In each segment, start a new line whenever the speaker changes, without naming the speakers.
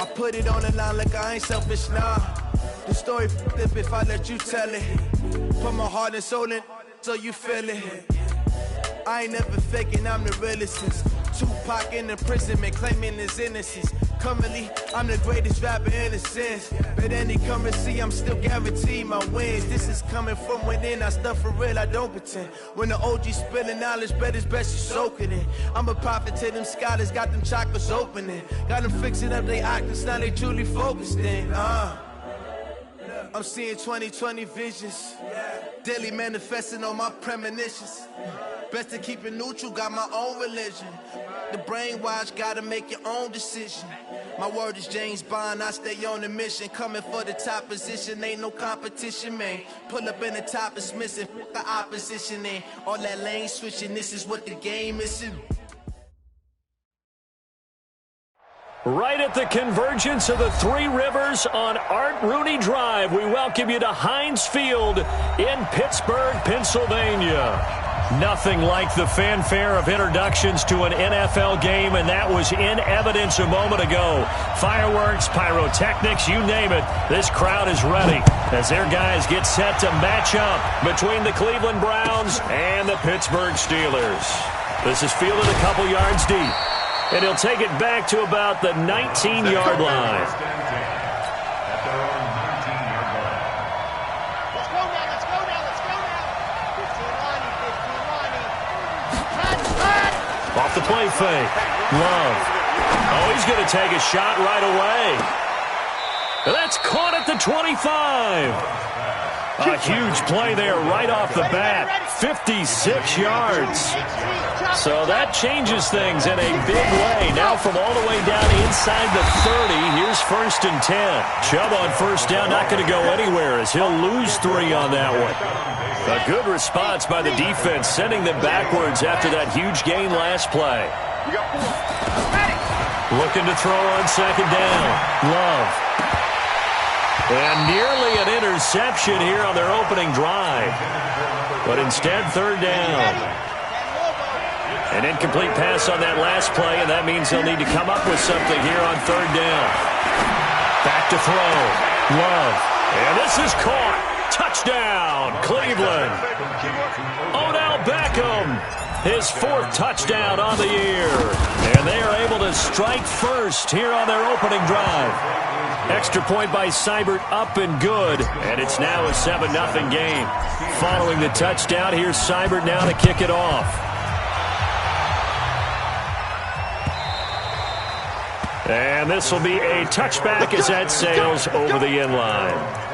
I put it on the line like I ain't selfish, nah. The story flip if I let you tell it. Put my heart and soul in so you feel it. I ain't never faking, I'm the realest since Tupac in imprisonment, claiming his innocence. Currently, I'm the greatest rapper in a sense. But any currency, I'm still guaranteed my wins. This is coming from within, I stuff for real, I don't pretend. When the OG spilling knowledge, bet it's best you soak it in. I'm a prophet to them scholars, got them chakras opening. Got them fixing up they octaves, now they truly focused in. I'm seeing 2020 visions. Daily manifesting on my premonitions. Best to keep it neutral, got my own religion. The brainwash, gotta make your own decision. My word is James Bond, I stay on the mission. Coming for the top position, ain't no competition, man. Pull up in the top, it's missing, the opposition in. All that lane switching, this is what the game is in.
Right at the convergence of the Three Rivers on Art Rooney Drive, we welcome you to Heinz Field in Pittsburgh, Pennsylvania. Nothing like the fanfare of introductions to an NFL game, and that was in evidence a moment ago. Fireworks, pyrotechnics, you name it. This crowd is ready as their guys get set to match up between the Cleveland Browns and the Pittsburgh Steelers. This is fielded a couple yards deep, and he'll take it back to about the 19-yard line. Off the play fake. Love. Oh, he's going to take a shot right away. That's caught at the 25. A huge play there right off the bat. 56 yards. So that changes things in a big way. Now from all the way down inside the 30, here's 1st and 10. Chubb on first down, not going to go anywhere as he'll lose 3 on that one. A good response by the defense, sending them backwards after that huge gain last play. Looking to throw on 2nd down. Love. And nearly an interception here on their opening drive. But instead, 3rd down. An incomplete pass on that last play, and that means they'll need to come up with something here on 3rd down. Back to throw. Love. And this is caught. Touchdown, Cleveland. Odell Beckham, his 4th touchdown on the year. And they are able to strike first here on their opening drive. Extra point by Seibert, up and good. And it's now a 7-0 game. Following the touchdown, here's Seibert now to kick it off. And this will be a touchback as that sails over the end line.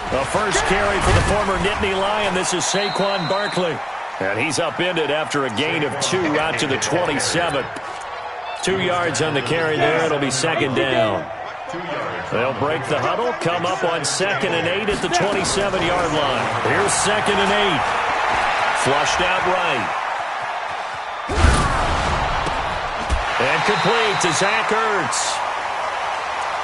The first carry for the former Nittany Lion. This is Saquon Barkley. And he's upended after a gain of 2 out to the 27. 2 yards on the carry there. It'll be 2nd down. They'll break the huddle, come up on 2nd and 8 at the 27-yard line. Here's 2nd and 8. Flushed out right. And complete to Zach Ertz.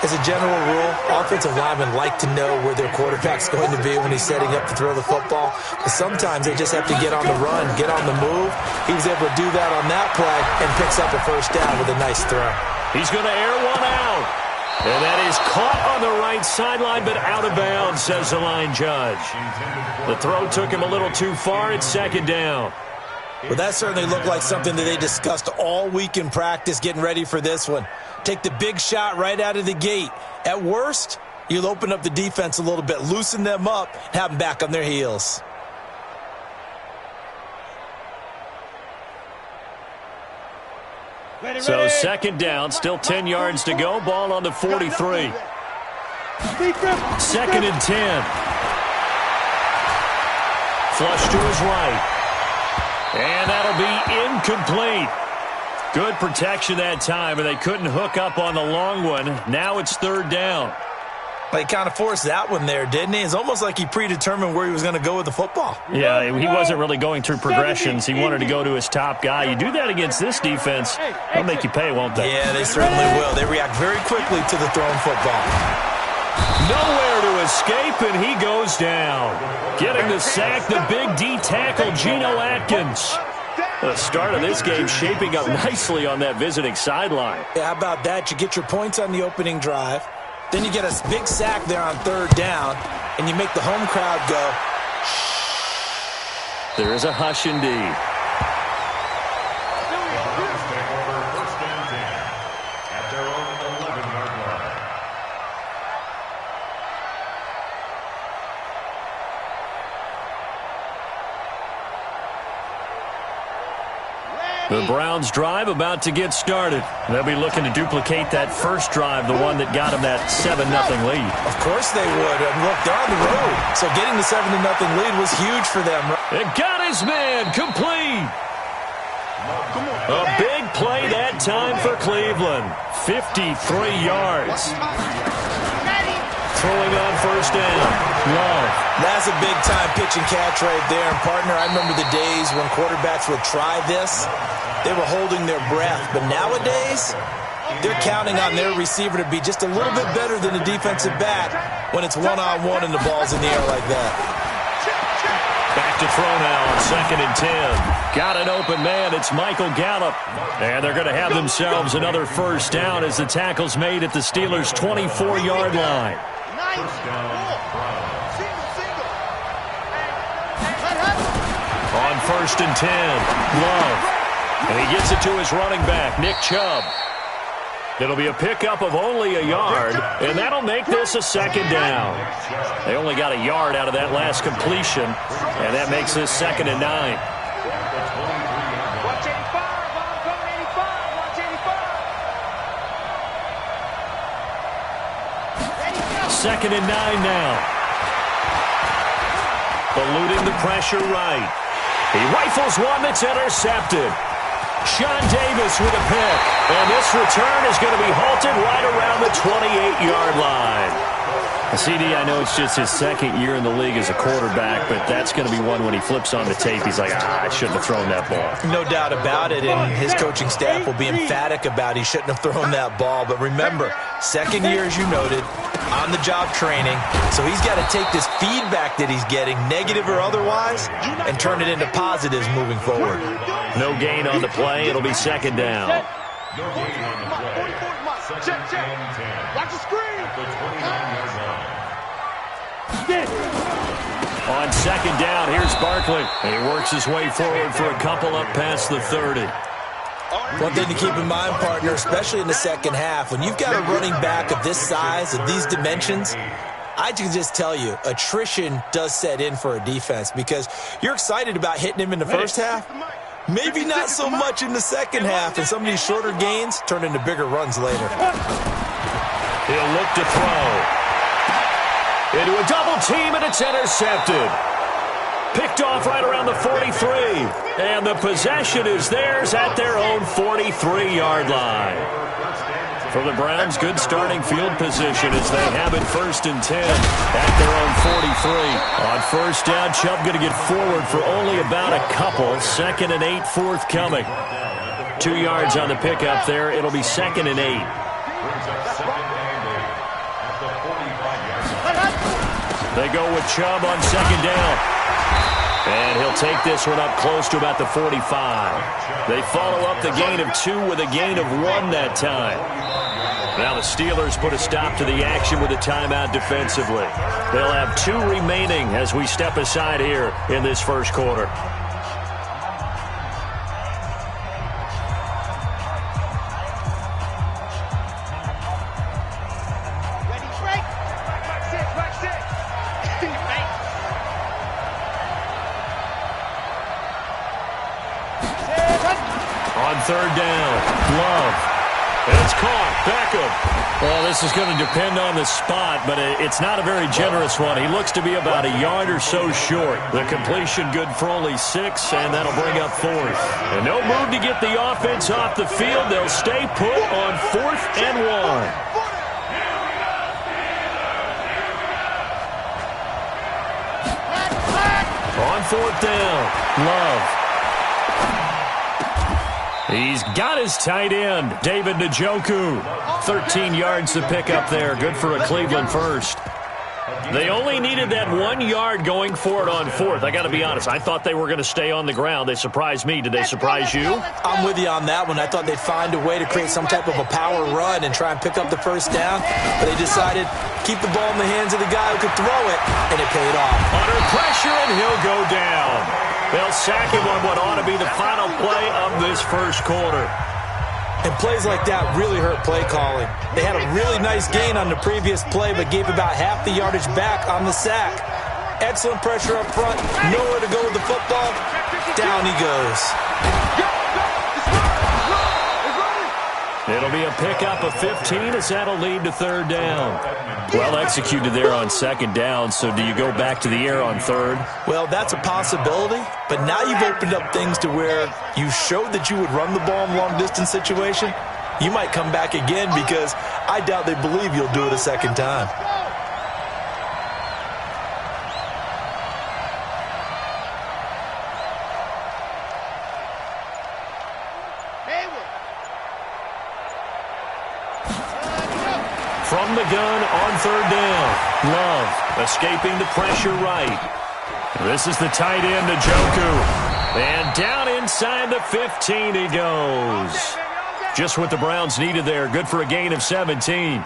As a general rule, offensive linemen like to know where their quarterback's going to be when he's setting up to throw the football. But sometimes they just have to get on the run, get on the move. He was able to do that on that play and picks up a 1st down with a nice throw.
He's going to air one out. And that is caught on the right sideline, but out of bounds, says the line judge. The throw took him a little too far. It's 2nd down.
Well, that certainly looked like something that they discussed all week in practice getting ready for this one. Take the big shot right out of the gate. At worst, you'll open up the defense a little bit, loosen them up, and have them back on their heels.
So 2nd down, still 10 yards to go. Ball on the 43. 2nd and 10. Flush to his right. And that'll be incomplete. Good protection that time, and they couldn't hook up on the long one. Now it's 3rd down.
Well, he kind of forced that one there, didn't he? It's almost like he predetermined where he was going to go with the football.
Yeah, he wasn't really going through progressions. He wanted to go to his top guy. You do that against this defense, they'll make you pay, won't they?
Yeah, they certainly will. They react very quickly to the thrown football.
Nowhere to escape, and he goes down. Getting the sack, the big D tackle, Geno Atkins. The start of this game shaping up nicely on that visiting sideline.
Yeah, how about that? You get your points on the opening drive. Then you get a big sack there on third down, and you make the home crowd go, shh.
There is a hush indeed. The Browns drive about to get started. They'll be looking to duplicate that first drive, the one that got them that 7-0 lead.
Of course they would. And look, they're on the road. So getting the 7-0 lead was huge for them.
It got his man complete. A big play that time for Cleveland. 53 yards. Throwing on first down. Love.
That's a big-time pitch and catch right there. And, partner, I remember the days when quarterbacks would try this. They were holding their breath. But nowadays, they're counting on their receiver to be just a little bit better than the defensive back when it's one-on-one and the ball's in the air like that.
Back to throw now on 2nd and 10. Got an open man. It's Michael Gallup. And they're going to have themselves another first down as the tackle's made at the Steelers' 24-yard line. On 1st and 10, Love. And he gets it to his running back, Nick Chubb. It'll be a pickup of only a yard, and that'll make this a 2nd down. They only got a yard out of that last completion, and that makes this 2nd and 9. Second and 9 now. Eluding the pressure right. He rifles one that's intercepted. Sean Davis with a pick. And this return is going to be halted right around the 28-yard line. CD, I know it's just his 2nd year in the league as a quarterback, but that's going to be one when he flips on the tape, he's like, I shouldn't have thrown that ball.
No doubt about it, and his coaching staff will be emphatic about he shouldn't have thrown that ball. But remember, 2nd year, as you noted, on-the-job training, so he's got to take this feedback that he's getting, negative or otherwise, and turn it into positives moving forward.
No gain on the play. It'll be 2nd down.
Check. Watch the screen.
On 2nd down, here's Barkley. And he works his way forward for a couple up past the 30.
One thing to keep in mind, partner, especially in the second half, when you've got a running back of this size, of these dimensions, I can just tell you, attrition does set in for a defense because you're excited about hitting him in the first half. Maybe not so much in the second half, and some of these shorter gains turn into bigger runs later.
He'll look to throw. Into a double team, and it's intercepted. Picked off right around the 43. And the possession is theirs at their own 43-yard line. For the Browns, good starting field position as they have it 1st and 10 at their own 43. On first down, Chubb going to get forward for only about a couple. 2nd and 8 forthcoming. 2 yards on the pickup there. It'll be 2nd and 8. They go with Chubb on 2nd down. And he'll take this one up close to about the 45. They follow up the gain of 2 with a gain of 1 that time. Now the Steelers put a stop to the action with a timeout defensively. They'll have 2 remaining as we step aside here in this first quarter. On 3rd down, Love. And it's caught. Beckham. Well, this is going to depend on the spot, but it's not a very generous one. He looks to be about a yard or so short. The completion good for only 6, and that'll bring up 4th. And no move to get the offense off the field. They'll stay put on 4th and 1. On 4th down, Love. He's got his tight end, David Njoku. 13 yards to pick up there. Good for a Cleveland first. They only needed that 1 yard going for it on fourth. I got to be honest. I thought they were going to stay on the ground. They surprised me. Did they surprise you?
I'm with you on that one. I thought they'd find a way to create some type of a power run and try and pick up the first down. But they decided keep the ball in the hands of the guy who could throw it, and it paid off.
Under pressure, and he'll go down. They'll sack him on what ought to be the final play of this first quarter.
And plays like that really hurt play calling. They had a really nice gain on the previous play, but gave about half the yardage back on the sack. Excellent pressure up front. Nowhere to go with the football. Down he goes.
It'll be a pickup of 15 as that'll lead to third down. Well executed there on second down, so do you go back to the air on third?
Well, that's a possibility, but now you've opened up things to where you showed that you would run the ball in long-distance situation. You might come back again because I doubt they believe you'll do it a second time.
From the gun on third down. Love escaping the pressure right. This is the tight end, Njoku. And down inside the 15 he goes. Just what the Browns needed there. Good for a gain of 17.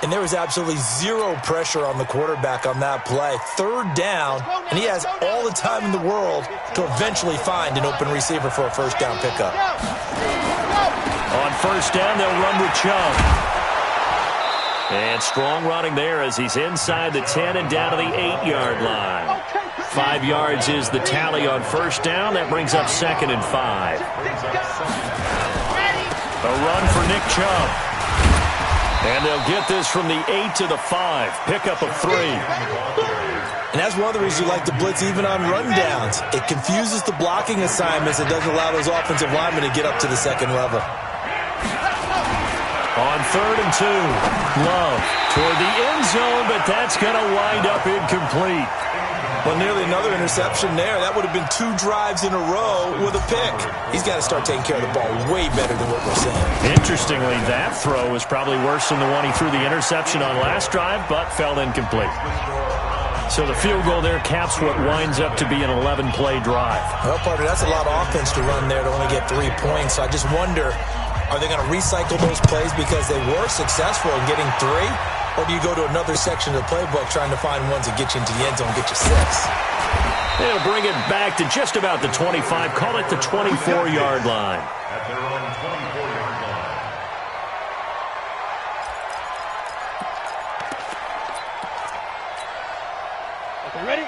And there was absolutely zero pressure on the quarterback on that play. Third down, and he has all the time in the world to eventually find an open receiver for a first down pickup.
On first down, they'll run with Chubb. And strong running there as he's inside the 10 and down to the 8-yard line. 5 yards is the tally on first down. That brings up second and 5. A run for Nick Chubb. And they'll get this from the 8 to the 5. Pickup of 3.
And that's one of the reasons you like to blitz even on rundowns. It confuses the blocking assignments. It doesn't allow those offensive linemen to get up to the second level.
On third and 2, Love toward the end zone, but that's going to wind up incomplete.
Well, nearly another interception there. That would have been 2 drives in a row with a pick. He's got to start taking care of the ball way better than what we're seeing.
Interestingly, that throw was probably worse than the one he threw the interception on last drive, but fell incomplete. So the field goal there caps what winds up to be an 11-play drive.
Well, partner, that's a lot of offense to run there to only get 3 points. So I just wonder, are they going to recycle those plays because they were successful in getting 3? Or do you go to another section of the playbook trying to find ones that get you into the end zone and get you 6?
They'll bring it back to just about the 25. Call it the 24-yard line.
At their own 24-yard line.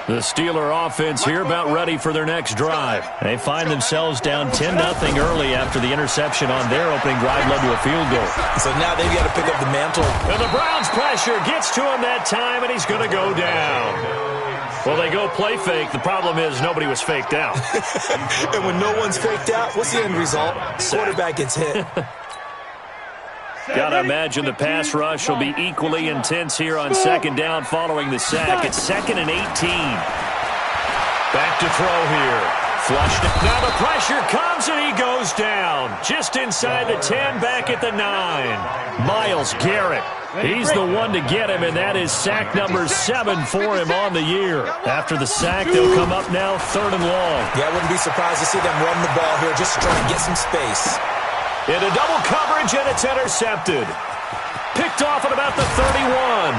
The Steeler offense here about ready for their next drive. They find themselves down 10-0 early after the interception on their opening drive led to a field goal.
So now they've got to pick up the mantle.
And the Browns pressure gets to him that time, and he's going to go down. Well, they go play fake. The problem is nobody was faked out.
And when no one's faked out, what's the end result? Quarterback gets hit.
Gotta imagine the pass rush will be equally intense here on second down following the sack. It's 2nd and 18. Back to throw here. Flushed it. Now the pressure comes and he goes down. Just inside the 10, back at the 9. Myles Garrett. He's the one to get him, and that is sack number 7 for him on the year. After the sack, they'll come up now 3rd and long.
Yeah, I wouldn't be surprised to see them run the ball here just to try and get some space.
Into double coverage, and it's intercepted. Picked off at about the 31.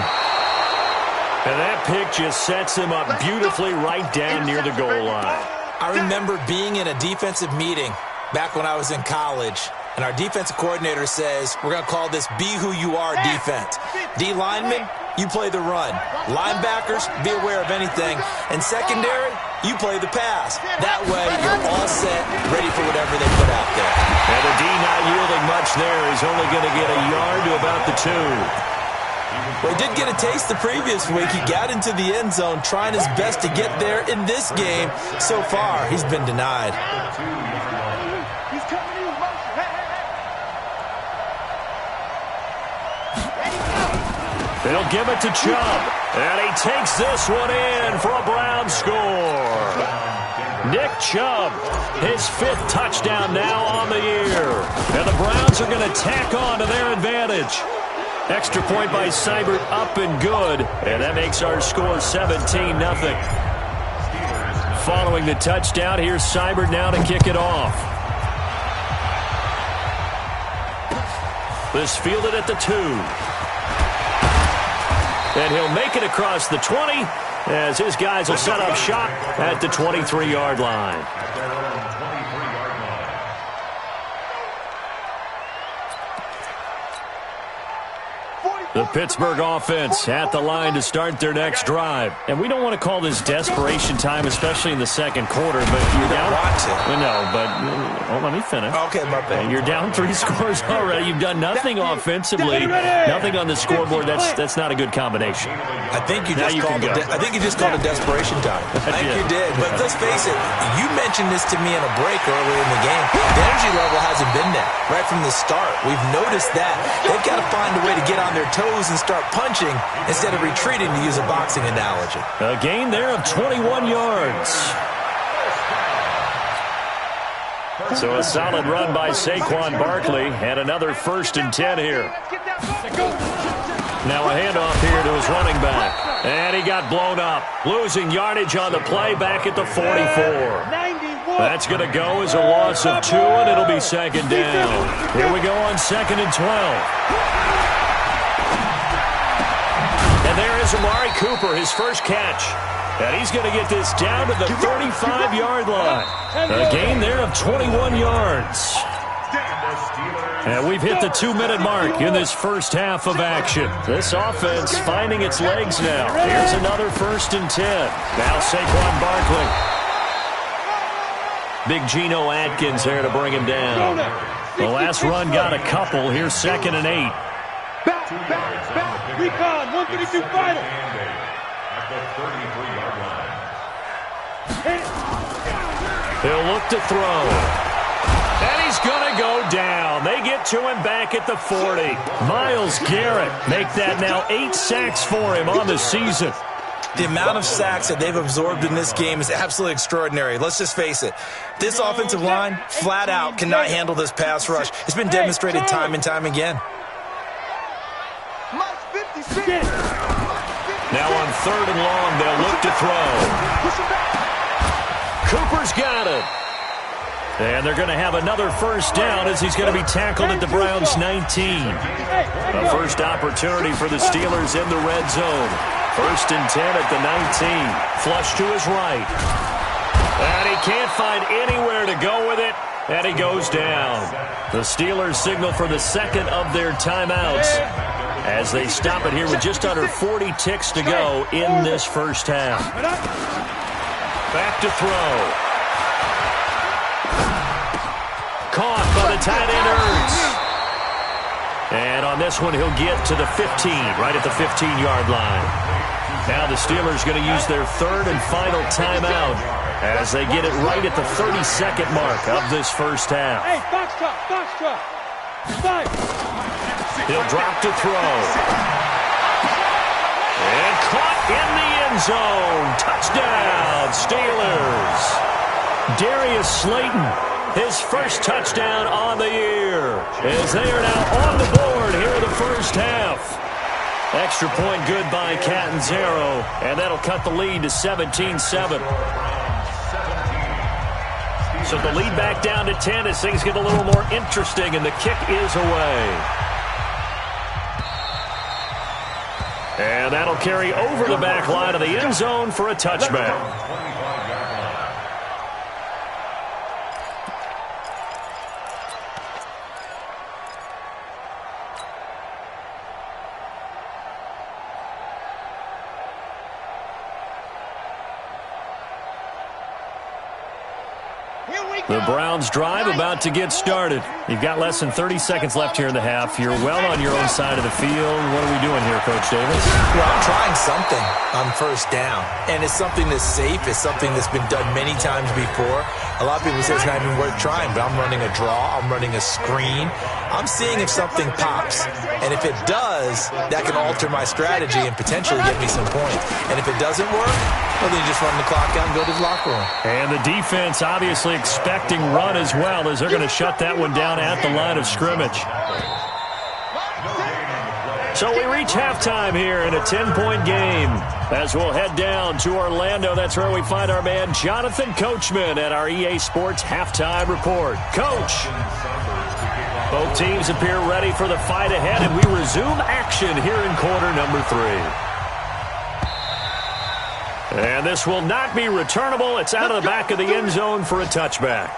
And that pick just sets him up beautifully right down near the goal line.
I remember being in a defensive meeting back when I was in college, and our defensive coordinator says, we're going to call this Be Who You Are defense. D linemen, you play the run. Linebackers, be aware of anything. And secondary, you play the pass. That way, you're all set, ready for whatever they put out there.
And the D not yielding much there. He's only going to get a yard to about the 2.
Well, he did get a taste the previous week. He got into the end zone trying his best to get there in this game. So far, he's been denied.
They'll give it to Chubb. And he takes this one in for a Brown score. Nick Chubb, his 5th touchdown now on the year. And the Browns are going to tack on to their advantage. Extra point by Seibert, up and good. And that makes our score 17-0. Following the touchdown, here's Seibert now to kick it off. This fielded at the 2. And he'll make it across the 20 as his guys will set up shop at the 23-yard line. The Pittsburgh offense at the line to start their next drive. And we don't want to call this desperation time, especially in the second quarter, but you're down. No, but let me finish.
Okay, my bad.
You're down 3 scores already. You've done nothing offensively, nothing on the scoreboard. That's not a good combination.
I think you just called it desperation time. I think you did. But let's face it, you mentioned this to me in a break earlier in the game. The energy level hasn't been there right from the start. We've noticed that. They've got to find a way to get on their toes and start punching instead of retreating, to use a boxing analogy.
A gain there of 21 yards. So a solid run by Saquon Barkley and another 1st and 10 here. Now a handoff here to his running back. And he got blown up. Losing yardage on the play back at the 44. That's going to go as a loss of 2, and it'll be 2nd down. Here we go on 2nd and 12. And there is Amari Cooper, his first catch. And he's going to get this down to the 35-yard line. A gain there of 21 yards. And we've hit the 2-minute mark in this first half of action. This offense finding its legs now. Here's another 1st and 10. Now Saquon Barkley. Big Geno Atkins there to bring him down. The last run got a couple. Here's 2nd and 8.
Back. Recon, 132 fighter.
At the 33-yard line.
He'll look to throw. And he's going to go down. They get to him back at the 40. Myles Garrett make that now 8 sacks for him on the season.
The amount of sacks that they've absorbed in this game is absolutely extraordinary. Let's just face it. This offensive line, flat out, cannot handle this pass rush. It's been demonstrated time and time again.
Now on 3rd and long, they'll look to throw. Cooper's got it. And they're going to have another 1st down as he's going to be tackled at the Browns' 19. A first opportunity for the Steelers in the red zone. 1st and 10 at the 19. Flush to his right. And he can't find anywhere to go with it. And he goes down. The Steelers signal for the 2nd of their timeouts as they stop it here with just under 40 ticks to go in this first half. Back to throw. Caught by the tight end Ertz. And on this one, he'll get to the 15, right at the 15-yard line. Now the Steelers going to use their 3rd and final timeout as they get it right at the 32nd mark of this first half.
Hey, box truck. Five.
He'll drop to throw. And caught in the end zone. Touchdown, Steelers. Darius Slayton, his first touchdown on the year, as they are now on the board here in the first half. Extra point good by Catanzaro, and that'll cut the lead to 17-7. So the lead back down to 10 as things get a little more interesting, and the kick is away. And that'll carry over the back line of the end zone for a touchback. The Browns drive about to get started. You've got less than 30 seconds left here in the half. You're well on your own side of the field. What are we doing here, Coach Davis?
Well, I'm trying something on 1st down. And it's something that's safe. It's something that's been done many times before. A lot of people say it's not even worth trying, but I'm running a draw. I'm running a screen. I'm seeing if something pops. And if it does, that can alter my strategy and potentially get me some points. And if it doesn't work, well, then you just run the clock out and go to the locker room.
And the defense obviously expecting run as well, as they're going to shut that one down at the line of scrimmage. So we reach halftime here in a 10-point game. As we'll head down to Orlando, that's where we find our man Jonathan Coachman at our EA Sports Halftime Report. Coach, both teams appear ready for the fight ahead, and we resume action here in quarter number 3. And this will not be returnable. It's out of the back of the end zone for a touchback.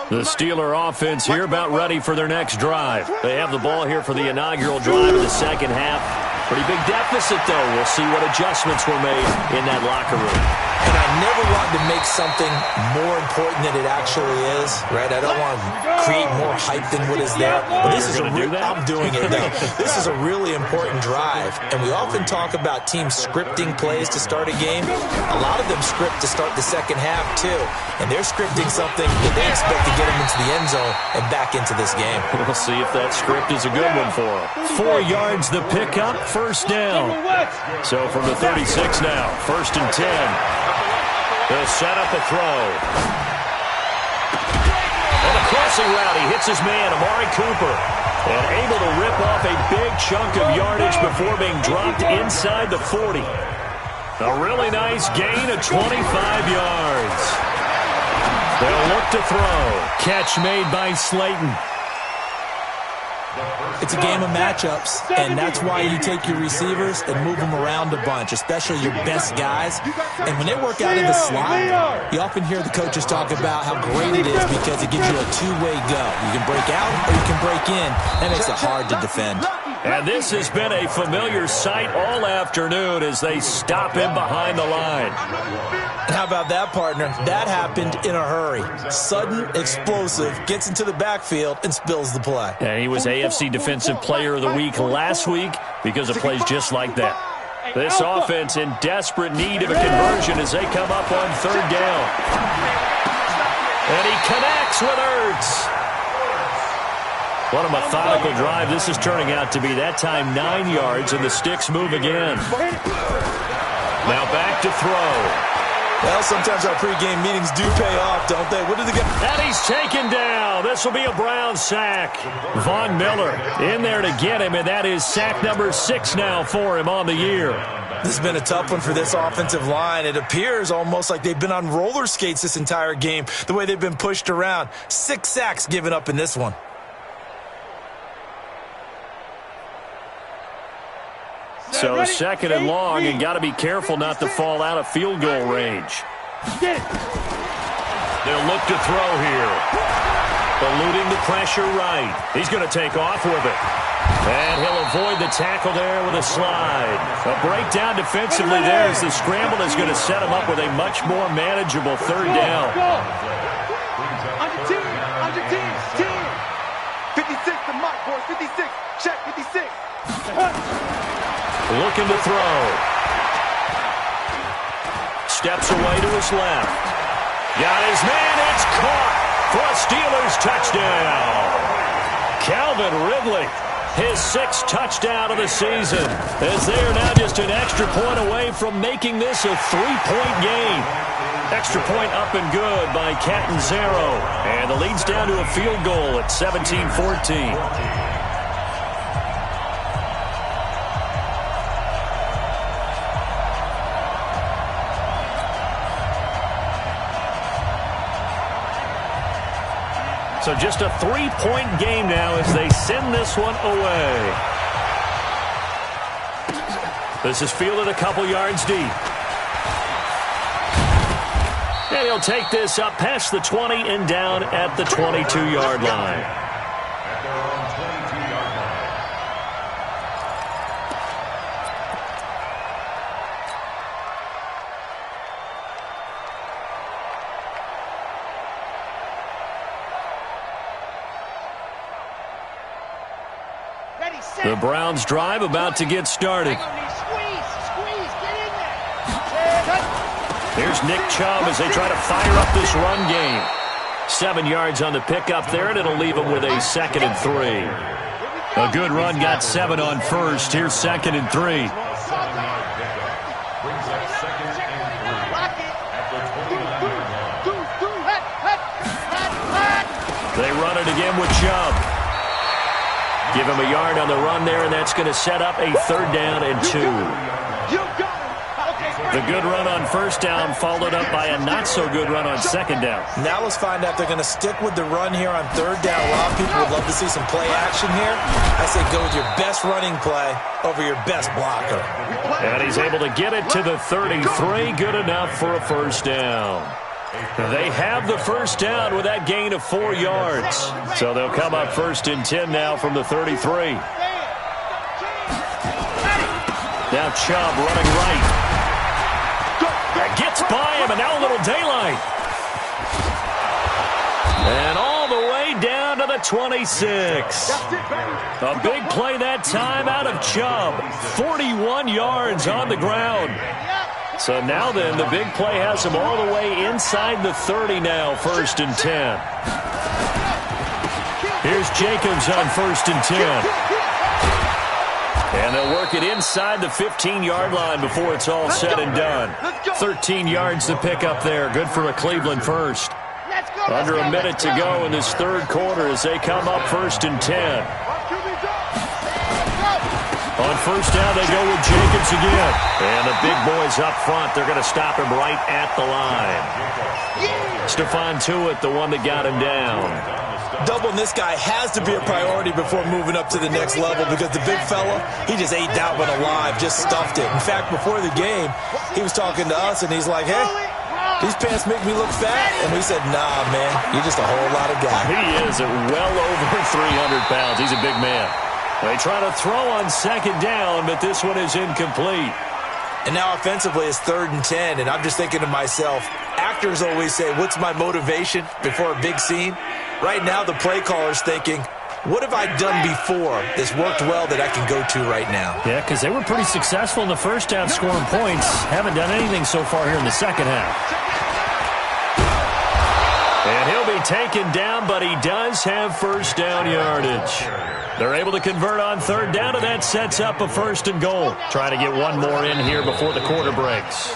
The Steeler offense here about ready for their next drive. They have the ball here for the inaugural drive of the second half. Pretty big deficit, though. We'll see what adjustments were made in that locker room.
And I never want to make something more important than it actually is, right? I don't want to create more hype than what is there. But this is I'm doing it, though. This is a really important drive. And we often talk about teams scripting plays to start a game. A lot of them script to start the second half, too. And they're scripting something that they expect to get them into the end zone and back into this game.
We'll see if that script is a good one for them. 4 yards the pickup, first down. So from the 36 now, 1st and 10. They'll set up a throw. And a crossing route. He hits his man, Amari Cooper. And able to rip off a big chunk of yardage before being dropped inside the 40. A really nice gain of 25 yards. They'll look to throw. Catch made by Slayton.
It's a game of matchups, and that's why you take your receivers and move them around a bunch, especially your best guys. And when they work out in the slot, you often hear the coaches talk about how great it is because it gives you a two-way go. You can break out or you can break in. That makes it hard to defend.
And this has been a familiar sight all afternoon as they stop him behind the line.
And how about that, partner? That happened in a hurry. Sudden, explosive, gets into the backfield, and spills the play.
And he was AFC Defensive Player of the Week last week because of plays just like that. This offense in desperate need of a conversion as they come up on 3rd down. And he connects with Ertz. What a methodical drive this is turning out to be. That time 9 yards, and the sticks move again. Now back to throw.
Well, sometimes our pregame meetings do pay off, don't they? What did they get?
And he's taken down. This will be a Brown sack. Von Miller in there to get him, and that is sack number 6 now for him on the year.
This has been a tough one for this offensive line. It appears almost like they've been on roller skates this entire game, the way they've been pushed around. 6 sacks given up in this one.
So 2nd and long, and got to be careful not to fall out of field goal range. They'll look to throw here. Eluding the pressure right. He's going to take off with it. And he'll avoid the tackle there with a slide. A breakdown defensively there as the scramble is going to set him up with a much more manageable 3rd down.
Under team. 56, the mic, boys. 56. Check, 56.
Looking to throw. Steps away to his left. Got his man. It's caught for a Steelers touchdown. Calvin Ridley, his 6th touchdown of the season, as they are now just an extra point away from making this a 3-point game. Extra point up and good by Catanzaro. And the lead's down to a field goal at 17-14. So just a 3-point game now as they send this one away. This is fielded a couple yards deep. And he'll take this up past the 20 and down at the 22-yard line. The Browns drive about to get started. Here's Nick Chubb as they try to fire up this run game. 7 yards on the pickup there, and it'll leave them with a 2nd and 3. A good run got 7 on first. Here's 2nd and 3. They run it again with Chubb. Give him a yard on the run there, and that's going to set up a 3rd down and 2. The good run on 1st down followed up by a not-so-good run on 2nd down.
Now let's find out if they're going to stick with the run here on 3rd down. A lot of people would love to see some play action here. I say go with your best running play over your best blocker.
And he's able to get it to the 33. Good enough for a 1st down. They have the 1st down with that gain of 4 yards. So they'll come up 1st and 10 now from the 33. Now Chubb running right. Gets by him, and now a little daylight. And all the way down to the 26. A big play that time out of Chubb. 41 yards on the ground. So now then, the big play has him all the way inside the 30 now, 1st and 10. Here's Jacobs on 1st and 10. And they'll work it inside the 15-yard line before it's all said and done. 13 yards to pick up there. Good for a Cleveland first. Under a minute to go in this 3rd quarter as they come up 1st and 10. On 1st down, they go with Jacobs again. And the big boys up front, they're going to stop him right at the line. Stephon Tuitt, the one that got him down.
Doubling this guy has to be a priority before moving up to the next level because the big fella, he just ate that one alive, just stuffed it. In fact, before the game, he was talking to us, and he's like, hey, these pants make me look fat. And we said, nah, man, you're just a whole lot of guy.
He is at well over 300 pounds. He's a big man. They try to throw on 2nd down, but this one is incomplete.
And now offensively it's 3rd and 10, and I'm just thinking to myself, actors always say, what's my motivation before a big scene? Right now the play caller's thinking, what have I done before that's worked well that I can go to right now?
Yeah, because they were pretty successful in the 1st half scoring points. Haven't done anything so far here in the 2nd half. And he'll be taken down, but he does have 1st down yardage. They're able to convert on 3rd down, and that sets up a 1st and goal. Trying to get one more in here before the quarter breaks.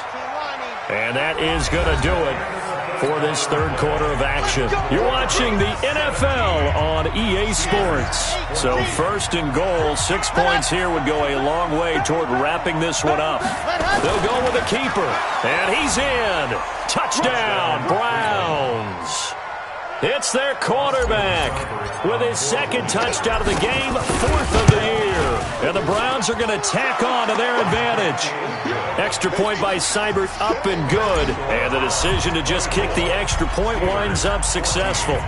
And that is going to do it for this 3rd quarter of action. You're watching the NFL on EA Sports. So 1st and goal, 6 points here would go a long way toward wrapping this one up. They'll go with a keeper, and he's in. Touchdown, Browns. It's their quarterback with his 2nd touchdown of the game, 4th of the year. And the Browns are going to tack on to their advantage. Extra point by Seibert up and good. And the decision to just kick the extra point winds up successful.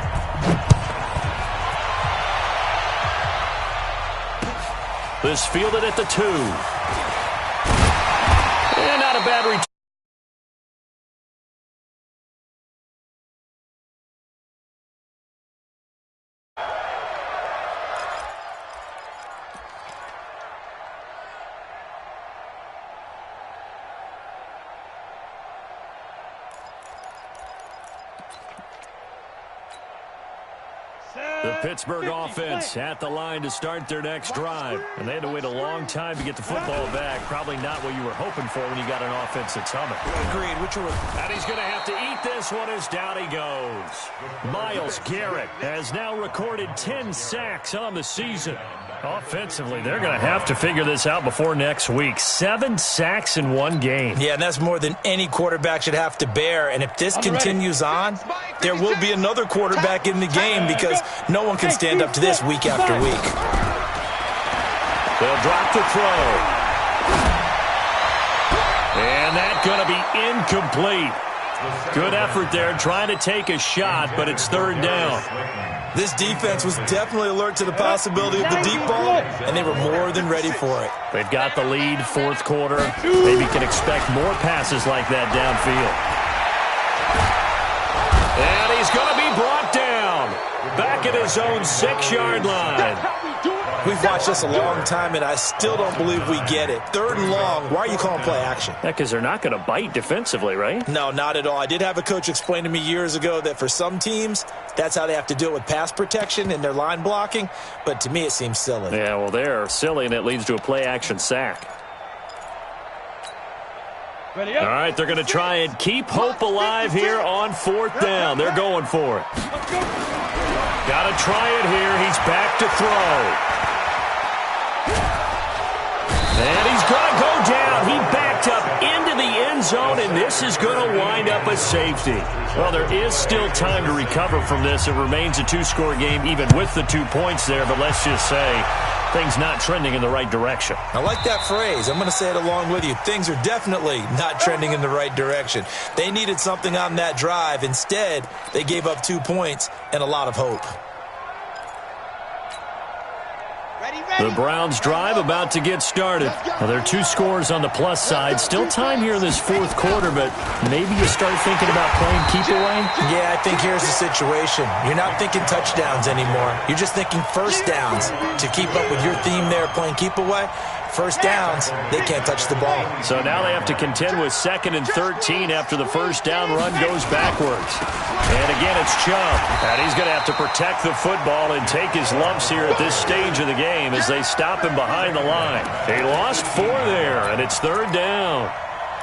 This fielded at the 2. And not a bad return. The Pittsburgh offense at the line to start their next drive. And they had to wait a long time to get the football back. Probably not what you were hoping for when you got an offense that's humming.
Agreed.
And he's going to have to eat this one as down he goes. Myles Garrett has now recorded 10 sacks on the season. Offensively, they're going to have to figure this out before next week. 7 sacks in one game.
Yeah, and that's more than any quarterback should have to bear. And if this continues on, there will be another quarterback in the game because no one can stand up to this week after week.
They'll drop the throw. And that's going to be incomplete. Good effort there trying to take a shot, but it's 3rd down.
This defense was definitely alert to the possibility of the deep ball, and they were more than ready for it.
They've got the lead, 4th quarter. Maybe can expect more passes like that downfield. And he's going to be brought down. Back at his own 6-yard line.
We've watched this a long time, and I still don't believe we get it. 3rd and long, why are you calling play action?
Yeah, because they're not going to bite defensively, right?
No, not at all. I did have a coach explain to me years ago that for some teams, that's how they have to do it with pass protection and their line blocking. But to me, it seems silly.
Yeah, well, they're silly, and it leads to a play action sack. All right, they're going to try and keep hope alive here on 4th down. They're going for it. Got to try it here. He's back to throw. And he's going to go down. He backed up into the end zone, and this is going to wind up a safety. Well, there is still time to recover from this. It remains a 2-score game even with the 2 points there, but let's just say things not trending in the right direction.
I like that phrase. I'm going to say it along with you. Things are definitely not trending in the right direction. They needed something on that drive. Instead, they gave up 2 points and a lot of hope.
The Browns drive about to get started. Well, there are 2 scores on the plus side. Still time here in this 4th quarter, but maybe you start thinking about playing keep away?
Yeah, I think here's the situation. You're not thinking touchdowns anymore. You're just thinking first downs. To keep up with your theme there, playing keep away, first downs, they can't touch the ball.
So now they have to contend with 2nd and 13 after the first down run goes backwards. And again, it's Chubb. And he's going to have to protect the football and take his lumps here at this stage of the game as they stop him behind the line. He lost 4 there, and it's 3rd down.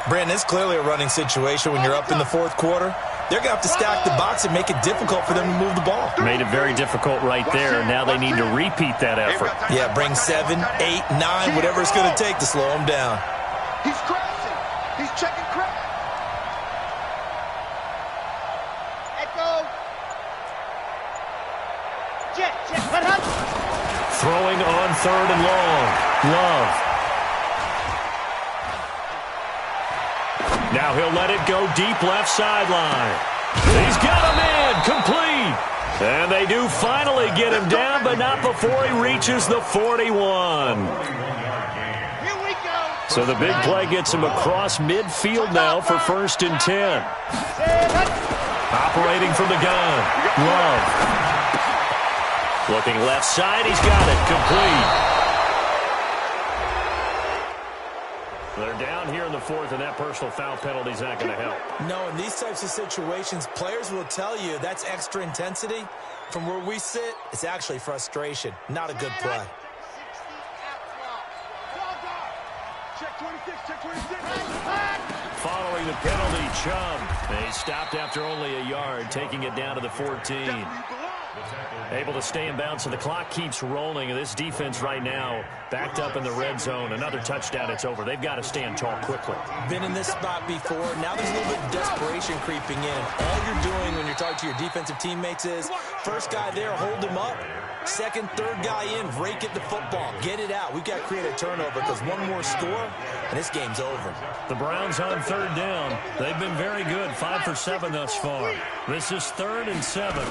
Brandon, it's clearly a running situation when you're up in the 4th quarter. They're going to have to stack the box and make it difficult for them to move the ball.
Made it very difficult right there. Now they need to repeat that effort.
Yeah, bring 7, 8, 9, whatever it's going to take to slow them down.
He's crashing. He's checking crash.
Echo. Check.
Throwing on 3rd and long. Love. Now he'll let it go deep left sideline. He's got a man complete. And they do finally get him down, but not before he reaches the 41.
Here we go.
So the big play gets him across midfield now for 1st and 10. Operating from the gun. Love. Looking left side. He's got it. Complete. They're down here in the 4th, and that personal foul penalty is not going to help.
No, in these types of situations, players will tell you that's extra intensity. From where we sit, it's actually frustration. Not a good play.
Check 26, check 26.
Following the penalty, Chubb. They stopped after only a yard, taking it down to the 14. Able to stay in bounds, so the clock keeps rolling. This defense right now backed up in the red zone. Another touchdown, it's over. They've got to stand tall quickly.
Been in this spot before. Now there's a little bit of desperation creeping in. All you're doing when you're talking to your defensive teammates is, first guy there, hold him up. Second, third guy in, rake at the football. Get it out. We've got to create a turnover because one more score, and this game's over.
The Browns on 3rd down. They've been very good, 5 for 7 thus far. This is 3rd and 7.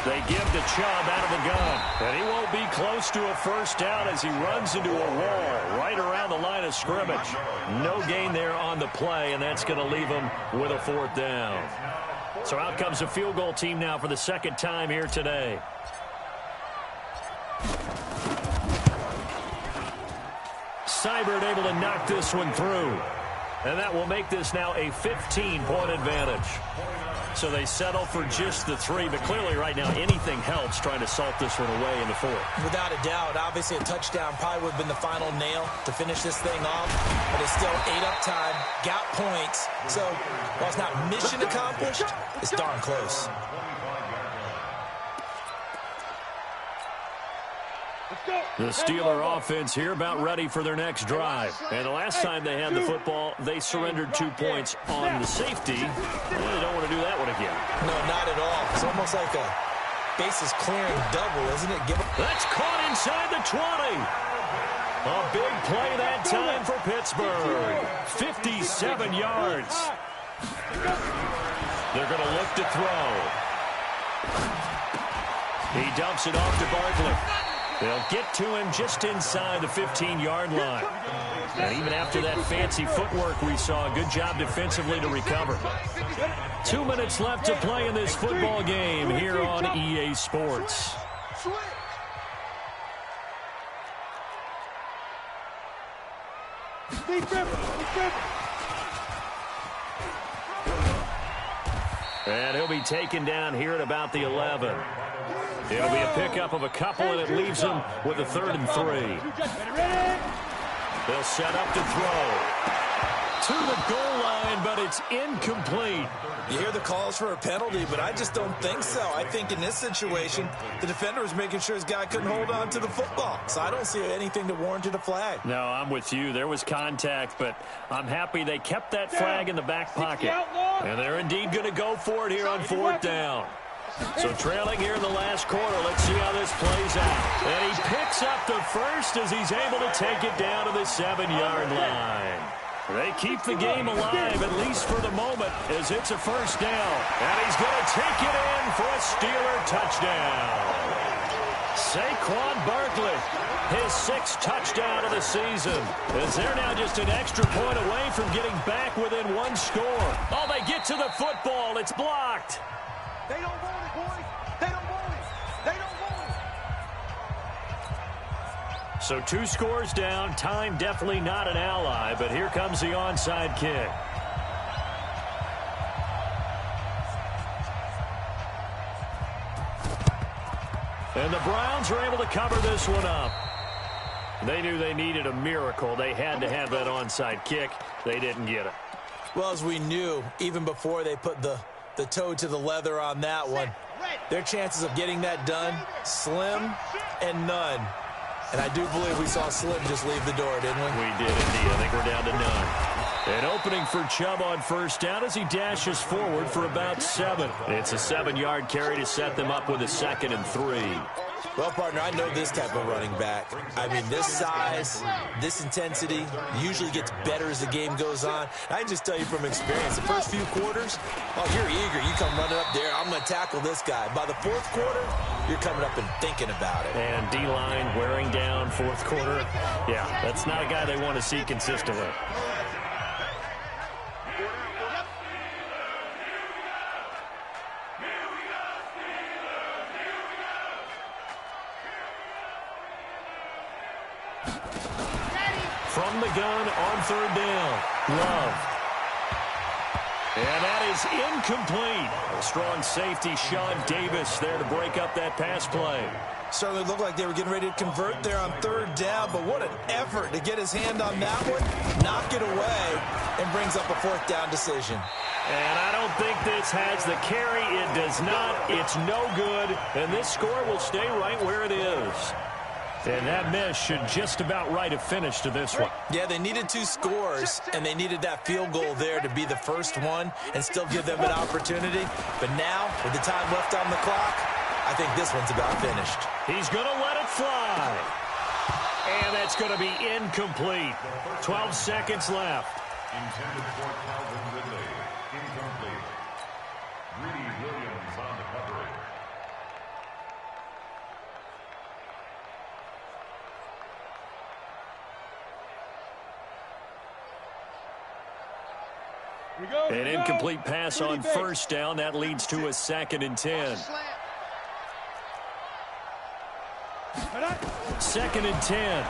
They give to Chubb out of the gun. And he won't be close to a first down as he runs into a wall right around the line of scrimmage. No gain there on the play, and that's going to leave him with a 4th down. So out comes a field goal team now for the 2nd time here today. Seibert able to knock this one through. And that will make this now a 15-point advantage. So they settle for just the 3, but clearly right now anything helps trying to salt this one away in the 4th.
Without a doubt, obviously a touchdown probably would have been the final nail to finish this thing off, but it's still 8 up time, got points. So while it's not mission accomplished, it's darn close.
The Steeler offense here about ready for their next drive. And the last time they had the football, they surrendered 2 points on the safety. They don't want to do that one again.
No, not at all. It's almost like a bases clearing double, isn't it?
That's caught inside the 20. A big play that time for Pittsburgh. 57 yards. They're going to look to throw. He dumps it off to Barkley. They'll get to him just inside the 15-yard line. And even after that fancy footwork we saw, good job defensively to recover. 2 minutes left to play in this football game here on EA Sports. And he'll be taken down here at about the 11. It'll be a pickup of a couple, and it leaves them with a 3rd and 3. They'll set up to throw. to the goal line, but it's incomplete.
You hear the calls for a penalty, but I just don't think so. I think in this situation, the defender was making sure his guy couldn't hold on to the football. So I don't see anything that warranted a flag.
No, I'm with you. There was contact, but I'm happy they kept that flag in the back pocket. And they're indeed going to go for it here on 4th down. So trailing here in the last quarter, let's see how this plays out. And he picks up the first as he's able to take it down to the 7-yard line. They keep the game alive, at least for the moment, as it's a first down. And he's going to take it in for a Steeler touchdown. Saquon Barkley, his 6th touchdown of the season, as they're now just an extra point away from getting back within 1 score. Oh, they get to the football. It's blocked.
They don't want it, boys. They don't want it. They don't want it.
So 2 scores down. Time definitely not an ally, but here comes the onside kick. And the Browns are able to cover this one up. They knew they needed a miracle. They had to have that onside kick. They didn't get it.
Well, as we knew, even before they put the toe to the leather on that one, their chances of getting that done, slim and none. And I do believe we saw Slim just leave the door, didn't we?
We did indeed. I think we're down to none. An opening for Chubb on first down as he dashes forward for about 7. It's a 7-yard carry to set them up with a 2nd and 3.
Well, partner, I know this type of running back. I mean, this size, this intensity usually gets better as the game goes on. I can just tell you from experience, the first few quarters, oh, you're eager. You come running up there, I'm going to tackle this guy. By the 4th quarter, you're coming up and thinking about it.
And D-line wearing down 4th quarter. Yeah, that's not a guy they want to see consistently. From the gun on 3rd down, Love. And that is incomplete. A strong safety, Sean Davis, there to break up that pass play.
Certainly looked like they were getting ready to convert there on 3rd down, but what an effort to get his hand on that one, knock it away, and brings up a 4th down decision.
And I don't think this has the carry. It does not. It's no good. And this score will stay right where it is. And that miss should just about right a finish to this one.
Yeah, they needed 2 scores, and they needed that field goal there to be the first one and still give them an opportunity. But now, with the time left on the clock, I think this one's about finished.
He's going to let it fly. And that's going to be incomplete. 12 seconds left.
Intended for Calvin Ridley. Incomplete. Greedy Williams on the coverage.
An incomplete pass on first down. That leads to a 2nd and 10. 2nd and 10.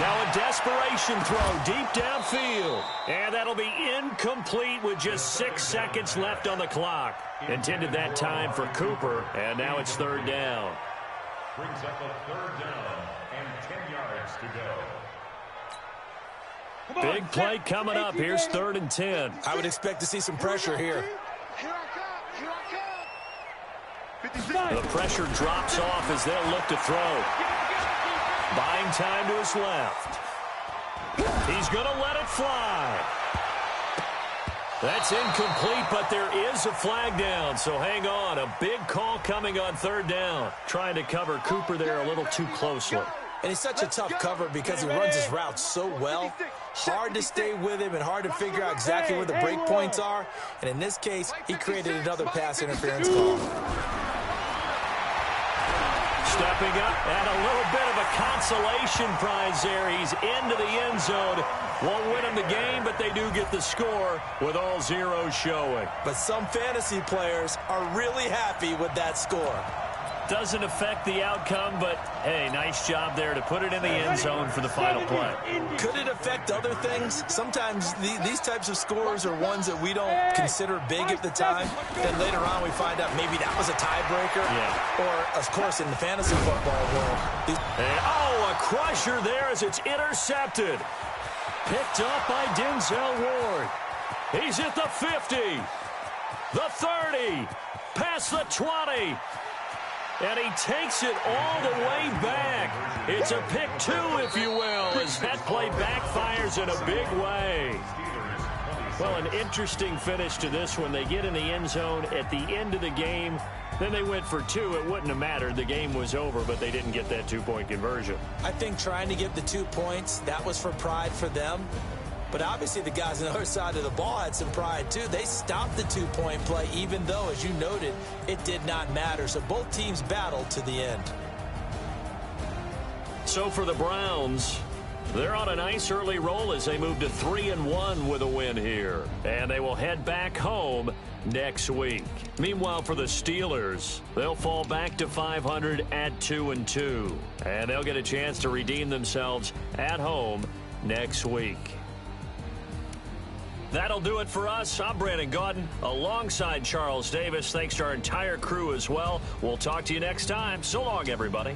Now a desperation throw deep downfield. And that'll be incomplete with just 6 seconds left on the clock. Intended that time for Cooper, and now it's 3rd down.
Brings up a 3rd down and 10 yards to go.
Big play coming up. Here's 3rd and 10.
I would expect to see some pressure here.
Here I come.
The pressure drops off as they'll look to throw. Buying time to his left. He's going to let it fly. That's incomplete, but there is a flag down, so hang on. A big call coming on 3rd down. Trying to cover Cooper there a little too closely.
And he's such a tough cover because he runs his route so well. Hard to stay with him and hard to figure out exactly where the break points are. And in this case, he created another pass interference call.
Stepping up, and a little bit of a consolation prize there. He's into the end zone. Won't win him the game, but they do get the score with all zeros showing.
But some fantasy players are really happy with that score.
Doesn't affect the outcome, but, hey, nice job there to put it in the end zone for the final play.
Could it affect other things? Sometimes these types of scores are ones that we don't consider big at the time. Then later on we find out maybe that was a tiebreaker.
Yeah.
Or, of course, in the fantasy football world.
And, oh, a crusher there as it's intercepted. Picked up by Denzel Ward. He's at the 50, the 30, past the 20. And he takes it all the way back. It's a pick 2, if you will, as that play backfires in a big way. Well, an interesting finish to this one. They get in the end zone at the end of the game. Then they went for 2. It wouldn't have mattered. The game was over, but they didn't get that 2-point conversion.
I think trying to get the 2 points, that was for pride for them. But obviously the guys on the other side of the ball had some pride too. They stopped the 2-point play, even though, as you noted, it did not matter. So both teams battled to the end.
So for the Browns, they're on a nice early roll as they move to 3-1 with a win here. And they will head back home next week. Meanwhile, for the Steelers, they'll fall back to 500 at 2-2. And they'll get a chance to redeem themselves at home next week. That'll do it for us. I'm Brandon Gaudin alongside Charles Davis. Thanks to our entire crew as well. We'll talk to you next time. So long, everybody.